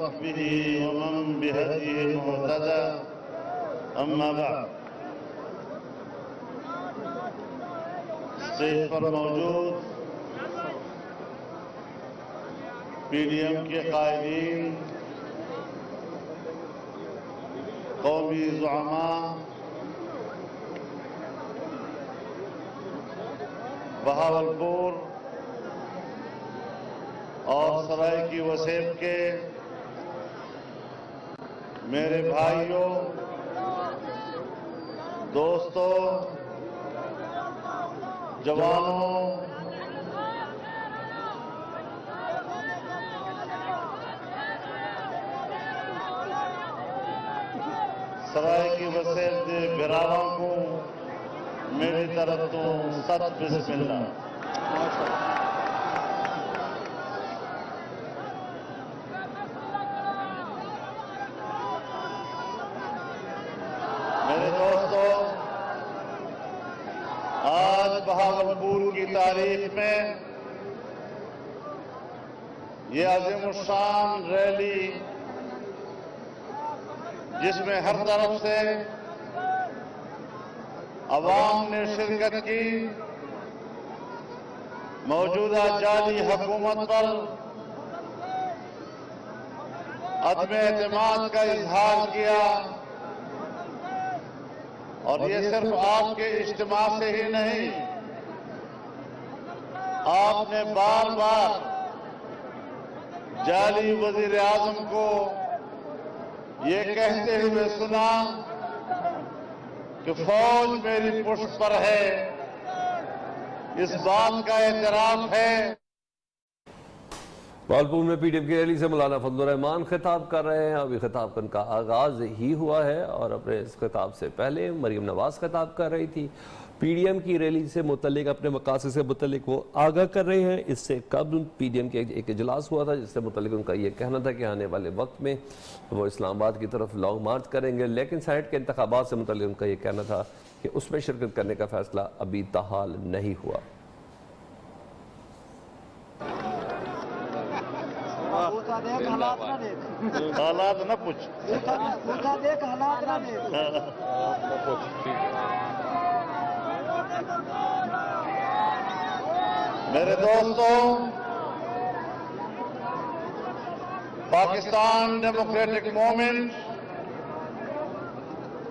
وصحبه ومن بهديه مهتدى اما بعد اسٹیج پر موجود پی ڈی ایم کے قائدین، قومی زعماء، بہاولپور اور سرائیکی وسیب کے میرے بھائیوں، دوستوں، جوانوں، سرائیکی وسیب دے براواں کو میری طرف تو ست بسم اللہ۔ میرے دوستو، آج بہاولپور کی تاریخ میں یہ عظیم الشان ریلی، جس میں ہر طرف سے عوام نے شرکت کی، موجودہ جعلی حکومت پر عدم اعتماد کا اظہار کیا، اور یہ صرف آپ کے اجتماع سے ہی نہیں، آپ نے بار بار جعلی وزیر اعظم کو یہ کہتے ہوئے سنا کہ فوج میری پشت پر ہے۔ اس بات کا اعتراف ہے۔ بہاولپور میں پی ڈی ایم کی ریلی سے مولانا فضل الرحمان خطاب کر رہے ہیں۔ ابھی خطاب کا آغاز ہی ہوا ہے اور اپنے اس خطاب سے پہلے مریم نواز خطاب کر رہی تھی۔ پی ڈی ایم کی ریلی سے متعلق، اپنے مقاصد سے متعلق وہ آگاہ کر رہے ہیں۔ اس سے قبل پی ڈی ایم کے ایک اجلاس ہوا تھا جس سے متعلق ان کا یہ کہنا تھا کہ آنے والے وقت میں وہ اسلام آباد کی طرف لانگ مارچ کریں گے، لیکن سینیٹ کے انتخابات سے متعلق ان کا یہ کہنا تھا کہ اس میں شرکت کرنے کا فیصلہ ابھی تاحال نہیں ہوا۔ حالات نہ پوچھ، میرے دوستوں، پاکستان ڈیموکریٹک موومنٹ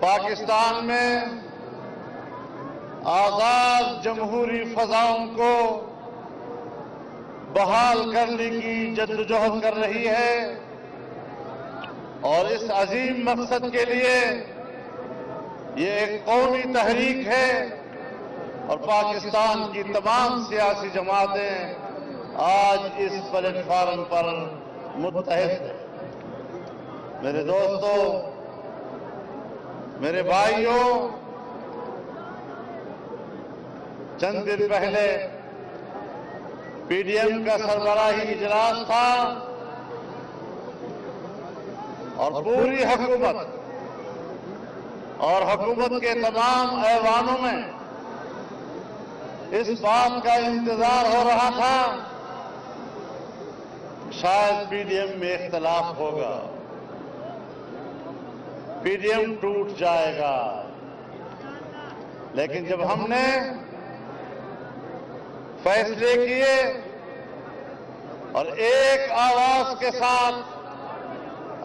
پاکستان میں آزاد جمہوری فضاؤں کو بحال کرنے کی جدوجہد کر رہی ہے، اور اس عظیم مقصد کے لیے یہ ایک قومی تحریک ہے، اور پاکستان کی تمام سیاسی جماعتیں آج اس پلیٹ فارم پر متحد ہیں۔ میرے دوستوں، میرے بھائیوں، چند دن پہلے پی ڈی ایم کا سربراہی اجلاس تھا، اور پوری حکومت اور حکومت کے تمام ایوانوں میں اس بات کا انتظار ہو رہا تھا شاید پی ڈی ایم میں اختلاف ہوگا، پی ڈی ایم ٹوٹ جائے گا، لیکن جب ہم نے فیصلے کیے اور ایک آواز کے ساتھ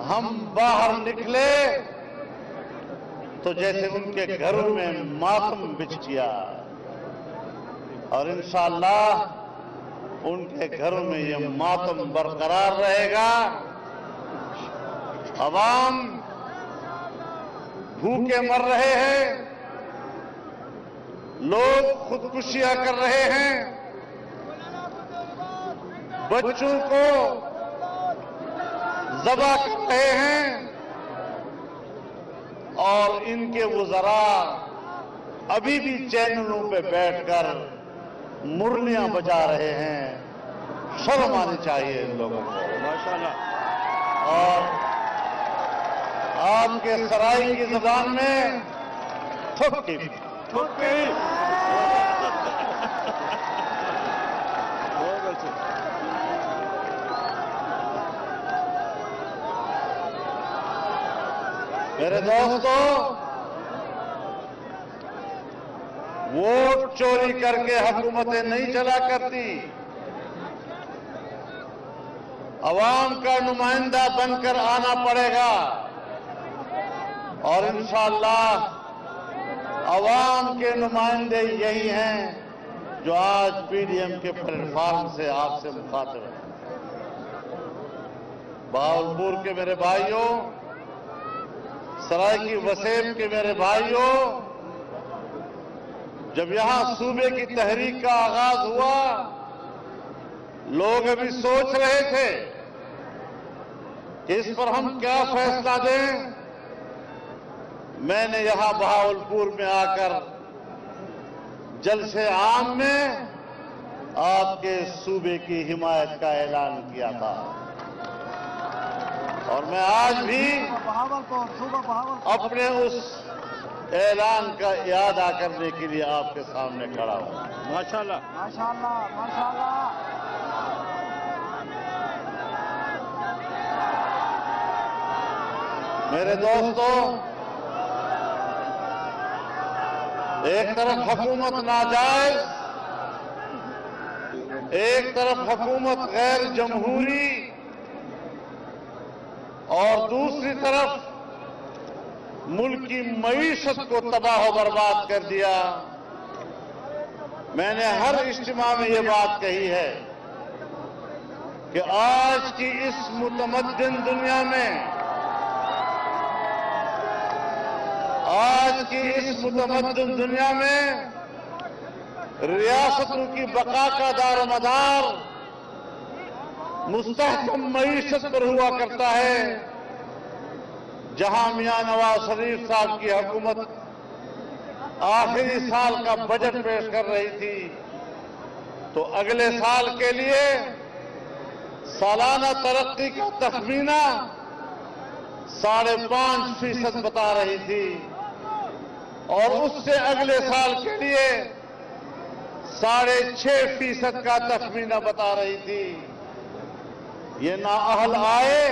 ہم باہر نکلے تو جیسے ان کے گھروں میں ماتم بچھ گیا، اور انشاءاللہ ان کے گھروں میں یہ ماتم برقرار رہے گا۔ عوام بھوکے مر رہے ہیں، لوگ خودکشیاں کر رہے ہیں، بچوں کو ذبح کر رہے ہیں، اور ان کے وزراء ابھی بھی چینلوں پہ بیٹھ کر مرلیاں بجا رہے ہیں۔ شرم آنی چاہیے ان لوگوں کو، اور آپ کے سرائی کی زبان میں تھوکی میرے دوستو، ووٹ چوری کر کے حکومتیں نہیں چلا کرتی، عوام کا نمائندہ بن کر آنا پڑے گا، اور انشاءاللہ عوام کے نمائندے یہی ہیں جو آج پی ڈی ایم کے پلیٹ فارم سے آپ سے مخاطب ہیں۔ بہاولپور کے میرے بھائیوں، سرائیکی وسیم کے میرے بھائیوں، جب یہاں صوبے کی تحریک کا آغاز ہوا، لوگ ابھی سوچ رہے تھے کہ اس پر ہم کیا فیصلہ دیں۔ میں نے یہاں بہاولپور میں آ کر جلسے عام میں آپ کے صوبے کی حمایت کا اعلان کیا تھا، اور میں آج بھی اپنے اس اعلان کا اعادہ کرنے کے لیے آپ کے سامنے کھڑا ہوں۔ ماشاءاللہ ماشاءاللہ ماشاءاللہ۔ میرے دوستو، ایک طرف حکومت ناجائز، ایک طرف حکومت غیر جمہوری، اور دوسری طرف ملک کی معیشت کو تباہ و برباد کر دیا۔ میں نے ہر اجتماع میں یہ بات کہی ہے کہ آج کی اس متمدن دنیا میں، آج کی اس متمدن دنیا میں ریاستوں کی بقا کا دار و مدار مستحکم معیشت پر ہوا کرتا ہے۔ جہاں میاں نواز شریف صاحب کی حکومت آخری سال کا بجٹ پیش کر رہی تھی تو اگلے سال کے لیے سالانہ ترقی کا تخمینہ 5.5% بتا رہی تھی، اور اس سے اگلے سال کے لیے 6.5% کا تخمینہ بتا رہی تھی۔ یہ نااہل آئے،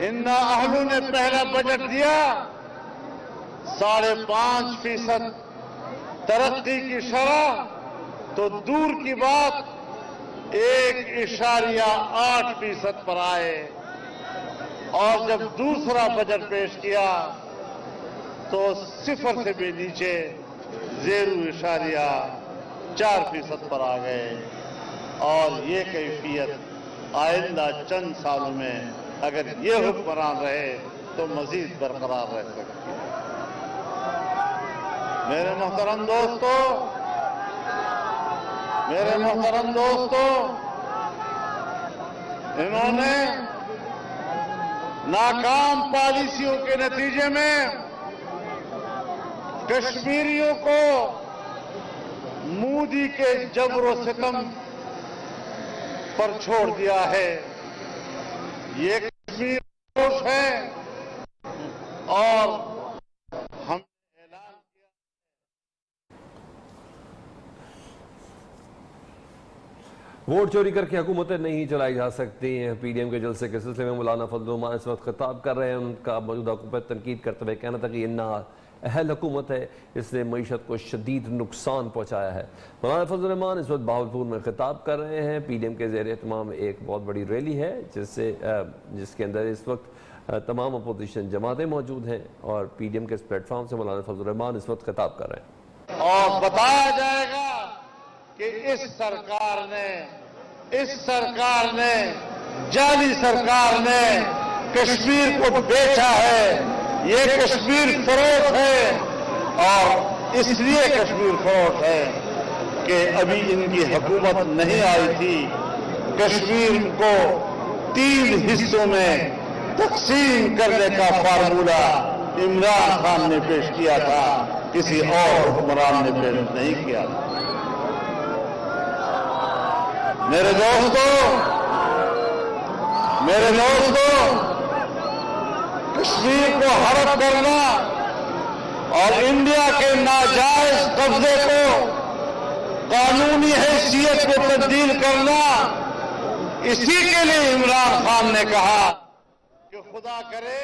ان نااہلوں نے پہلا بجٹ دیا 5.5% ترقی کی شرح، تو دور کی بات 1.8% پر آئے، اور جب دوسرا بجٹ پیش کیا تو 0 سے بھی نیچے 0.4% پر آ گئے، اور یہ کیفیت آئندہ چند سالوں میں اگر یہ حکمران رہے تو مزید برقرار رہ سکتی ہے۔ میرے محترم دوستو، انہوں نے ناکام پالیسیوں کے نتیجے میں کشمیریوں کو مودی کے جبر و ستم پر چھوڑ دیا ہے۔ یہ کشمیر خوش ہے، اور ہم نے اعلان کیا۔ ووٹ چوری کر کے حکومتیں نہیں چلائی جا سکتی ہیں۔ پی ڈی ایم کے جلسے کے سلسلے میں مولانا فضل الرحمان اس وقت خطاب کر رہے ہیں۔ ان کا موجودہ حکومت تنقید کرتے ہوئے کہنا تھا کہ یہ نااہل حکومت ہے، اس نے معیشت کو شدید نقصان پہنچایا ہے۔ مولانا فضل الرحمان اس وقت بہاولپور میں خطاب کر رہے ہیں۔ پی ڈی ایم کے زیر اہتمام ایک بہت بڑی ریلی ہے جس کے اندر اس وقت تمام اپوزیشن جماعتیں موجود ہیں، اور پی ڈی ایم کے اس پلیٹ فارم سے مولانا فضل الرحمان اس وقت خطاب کر رہے ہیں۔ اور بتایا جائے گا کہ اس سرکار نے جعلی سرکار نے کشمیر کو بیچا ہے، یہ کشمیر فروخت ہے، اور اس لیے کشمیر فروخت ہے کہ ابھی ان کی حکومت نہیں آئی تھی۔ کشمیر کو 3 حصوں میں تقسیم کرنے کا فارمولہ عمران خان نے پیش کیا تھا، کسی اور حکمران نے پیش نہیں کیا تھا۔ میرے دوستو، کشمیر کو ہڑپ کرنا اور انڈیا کے ناجائز قبضے کو قانونی حیثیت میں تبدیل کرنا، اسی کے لیے عمران خان نے کہا کہ خدا کرے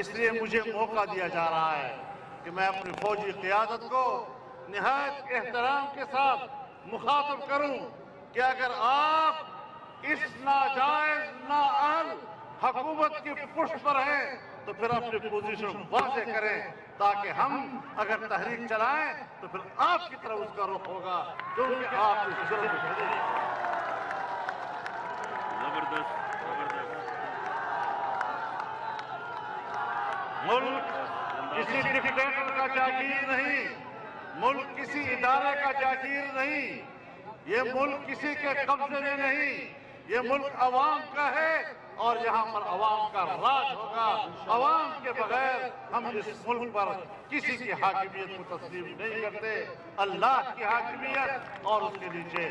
اس لیے مجھے موقع دیا جا رہا ہے کہ میں اپنی فوجی قیادت کو نہایت احترام کے ساتھ مخاطب کروں کہ اگر آپ اس ناجائز نااہل حکومت کی پشت پر ہیں تو پھر اپنی پوزیشن واضح کریں تاکہ ہم اگر تحریک چلائیں تو پھر آپ کی طرف اس کا رخ ہوگا کیونکہ آپ اس جرم میں شریک ہیں۔ زبردست زبردست ملک کسی ڈکٹیٹر کا جاگیر نہیں، ملک کسی ادارے کا جاگیر نہیں، یہ ملک کسی کے قبضے میں نہیں، یہ ملک عوام کا ہے اور یہاں پر عوام کا راج ہوگا۔ عوام کے بغیر ہم اس ملک پر کسی کی حاکمیت کو تسلیم نہیں کرتے۔ اللہ کی حاکمیت اور اس کے نیچے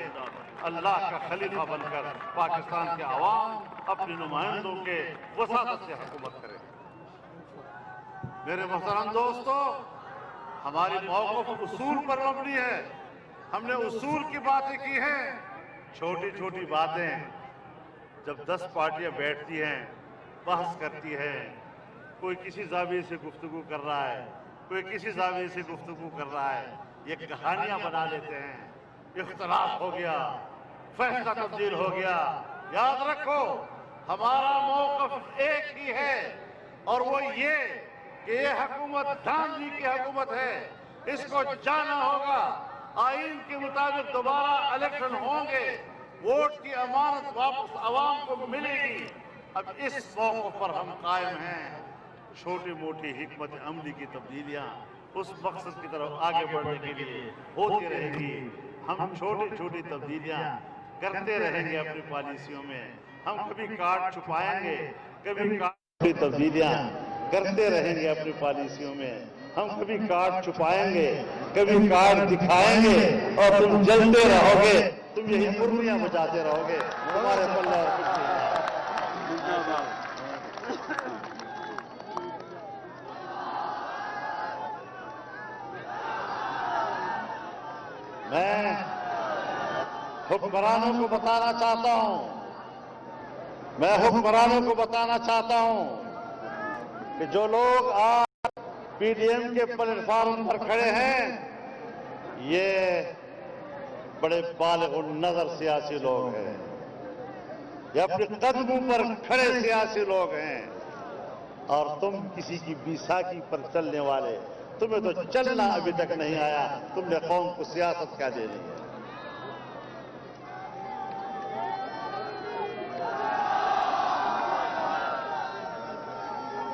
اللہ کا خلیفہ بن کر پاکستان کے عوام اپنے نمائندوں کے وساطت سے حکومت کرے۔ میرے محترم دوستو، ہماری موقف اصول پر مبنی ہے۔ ہم نے اصول کی باتیں کی ہیں، چھوٹی چھوٹی باتیں جب 10 پارٹیاں بیٹھتی ہیں، بحث کرتی ہیں، کوئی کسی زاویے سے گفتگو کر رہا ہے، کوئی کسی زاویے سے گفتگو کر رہا ہے، یہ کہانیاں بنا لیتے ہیں، اختلاف ہو گیا، فیصلہ تبدیل ہو گیا۔ یاد رکھو ہمارا موقف ایک ہی ہے اور وہ یہ کہ یہ حکومت دھاندلی کی حکومت ہے، اس کو جانا ہوگا۔ آئین کے مطابق دوبارہ الیکشن ہوں گے، ووٹ کی امانت واپس عوام کو ملے گی۔ اب اس موقف پر ہم قائم ہیں۔ چھوٹی موٹی حکمت عملی کی تبدیلیاں اس مقصد کی طرف آگے بڑھنے کے لیے ہوتی رہے گی۔ ہم چھوٹی چھوٹی تبدیلیاں کرتے رہیں گے اپنی پالیسیوں میں۔ ہم کبھی کارڈ چھپائیں گے، کبھی کارڈ تبدیلیاں کرتے رہیں گے اپنی پالیسیوں میں۔ ہم کبھی کارڈ چھپائیں گے، کبھی کارڈ دکھائیں گے اور تم جلتے رہو گے، تم یہی مرمیاں بجاتے رہو گے، تمہارے پلے اور کچھ نہیں ہے۔ میں حکمرانوں کو بتانا چاہتا ہوں، کہ جو لوگ آج پی ڈی ایم کے پلیٹ فارم پر کھڑے ہیں یہ بڑے بالغ النظر سیاسی لوگ ہیں، یہ اپنے قدموں پر کھڑے سیاسی لوگ ہیں، اور تم کسی کی بیساکھی پر چلنے والے، تمہیں تو چلنا ابھی تک نہیں آیا، تم نے قوم کو سیاست کیا دینی ہے۔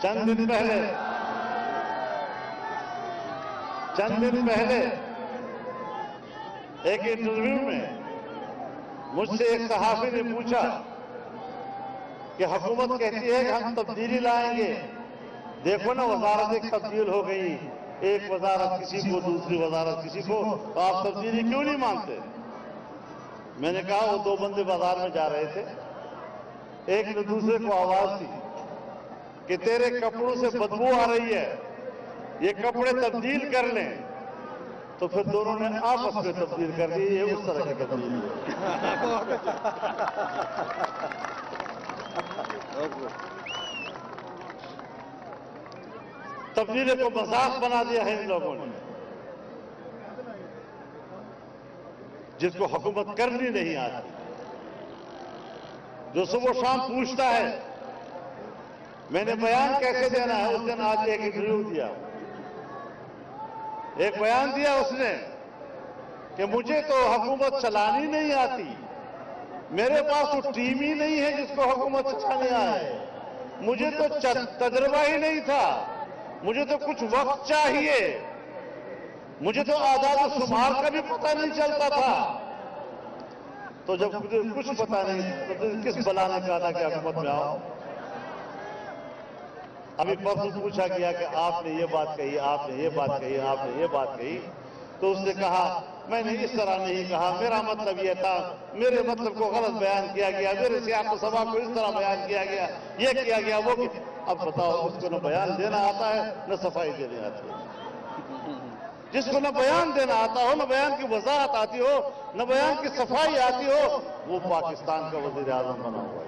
چند دن پہلے ایک انٹرویو میں مجھ سے ایک صحافی نے پوچھا کہ حکومت کہتی ہے کہ ہم تبدیلی لائیں گے، دیکھو نا وزارت ایک تبدیل ہو گئی، ایک وزارت کسی کو دوسری وزارت کسی کو، تو آپ تبدیلی کیوں نہیں مانتے؟ میں نے کہا وہ 2 بندے بازار میں جا رہے تھے، ایک نے دوسرے کو آواز دی کہ تیرے کپڑوں سے بدبو آ رہی ہے، یہ کپڑے تبدیل کر لیں، تو پھر دونوں نے آپس میں تبدیل کر دی۔ یہ اس طرح کی تبدیلی ہے۔ تبدیلی کو مذاق بنا دیا ہے ان لوگوں نے، جس کو حکومت کرنی نہیں آتی، جو صبح و شام پوچھتا ہے میں نے بیان کیسے دینا ہے۔ اس دن آج ایک انٹرویو دیا، ایک بیان دیا اس نے کہ مجھے تو حکومت چلانی نہیں آتی، میرے پاس تو ٹیم ہی نہیں ہے جس کو حکومت چلانے آئے، مجھے تو تجربہ ہی نہیں تھا، مجھے تو کچھ وقت چاہیے، مجھے تو اعداد و شمار کا بھی پتہ نہیں چلتا تھا۔ تو جب مجھے کچھ پتہ نہیں تو کس بلا نے کہا تھا کہ حکومت میں آؤ؟ ابھی پرسوں پوچھا گیا کہ آپ نے یہ بات کہی، آپ نے یہ بات کہی، آپ نے یہ بات کہی، تو اس نے کہا میں نے اس طرح نہیں کہا، میرا مطلب یہ تھا، میرے مطلب کو غلط بیان کیا گیا، میرے سیاق و سباق کو اس طرح بیان کیا گیا، یہ کیا گیا، وہ کیا۔ اب بتاؤ، اس کو نہ بیان دینا آتا ہے نہ صفائی دینے آتی ہے۔ جس کو نہ بیان دینا آتا ہو، نہ بیان کی وضاحت آتی ہو، نہ بیان کی صفائی آتی ہو، وہ پاکستان کا وزیر اعظم بنا ہوا ہے۔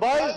22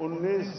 19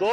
2